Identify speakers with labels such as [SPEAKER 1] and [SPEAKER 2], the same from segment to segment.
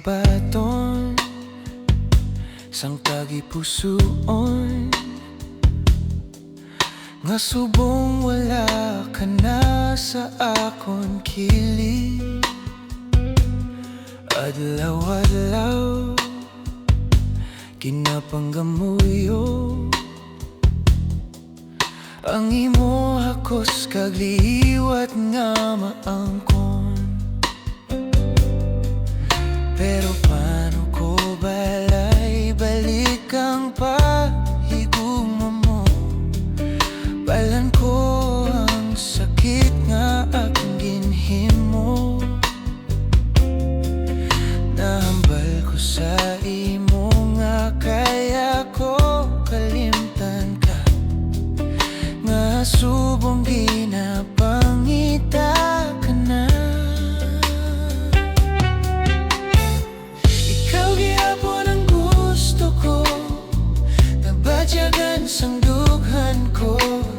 [SPEAKER 1] baton sang tagipusoon, nga subong wala ka na sa akon kilig. Adlaw-adlaw kinapanggamuyo ang imo hakos kag liwat nga maangkon. Pero paano ko balay balik ang paghigugma mo? Balan ko ang sakit nga akong ginhimo. Nahambal ko sa imo nga kaya ko kalimtan ka, nga subong ginapangita ka na. Ikaw gihapon ang gusto ko, nabadyagan sang dughan ko.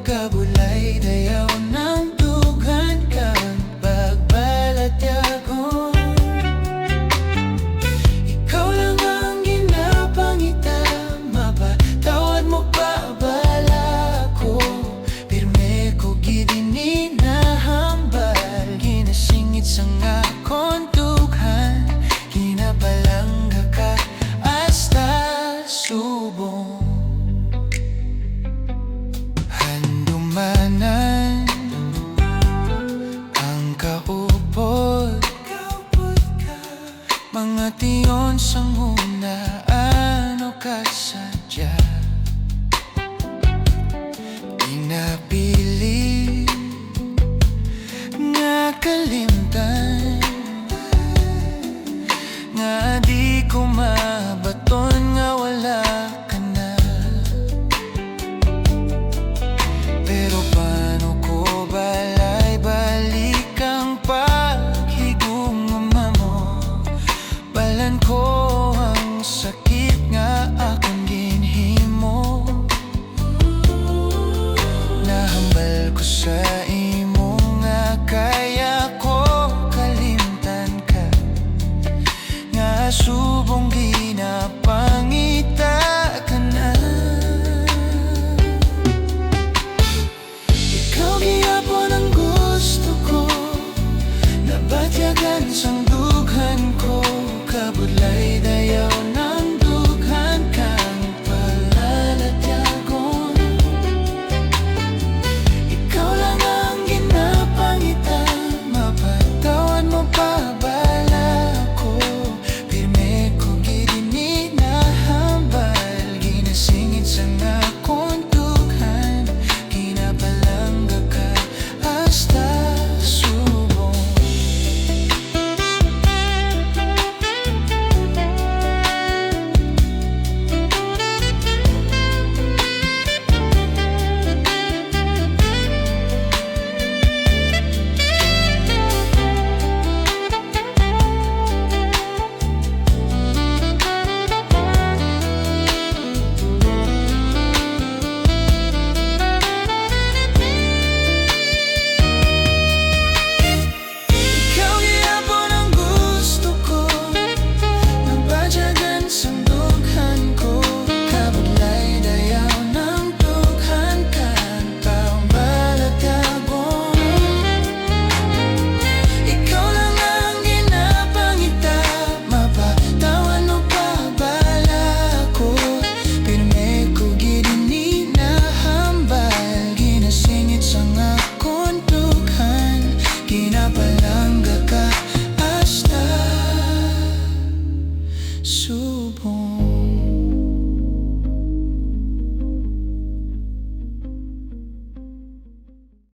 [SPEAKER 1] Kabulay dayaw ng dughan ka, pagbalatyagon. Ikaw lang ang ginapangita, mapatawad mo pa bala ko. Pirme ko gidini nahambal, ginasingit sa nga kontukan. Ginapalangga ka hasta subong handumanan ang kaupod. Mga tiyon sang una, ano ka sadya? Pinapili nga kalimtan, nga di ko mabaton nga wala ka na. Pero paano ko balay balik ang paghigugma mo? Balan ko ang sakit nga akong ginhimo. Nahambal ko sa imo nga kaya ko kalimtan ka, nga